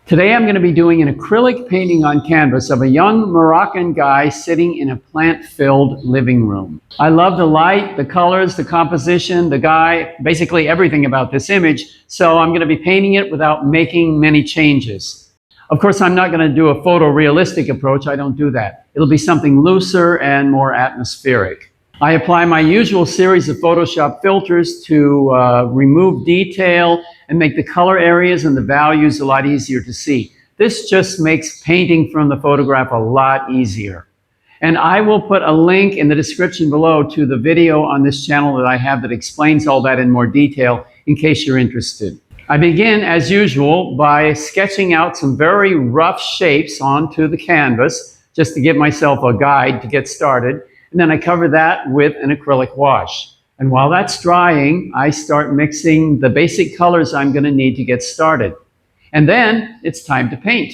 Today I'm going to be doing an acrylic painting on canvas of a young Moroccan guy sitting in a plant-filled living room. I love the light, the colors, the composition, the guy, basically everything about this image, so I'm going to be painting it without making many changes. Of course, I'm not going to do a photorealistic approach. I don't do that. It'll be something looser and more atmospheric. I apply my usual series of Photoshop filters to remove detail and make the color areas and the values a lot easier to see. This just makes painting from the photograph a lot easier. And I will put a link in the description below to the video on this channel that I have that explains all that in more detail in case you're interested. I begin, as usual, by sketching out some very rough shapes onto the canvas, just to give myself a guide to get started. And then I cover that with an acrylic wash. And while that's drying, I start mixing the basic colors I'm going to need to get started. And then it's time to paint.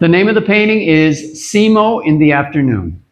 The name of the painting is Simo in the Afternoon.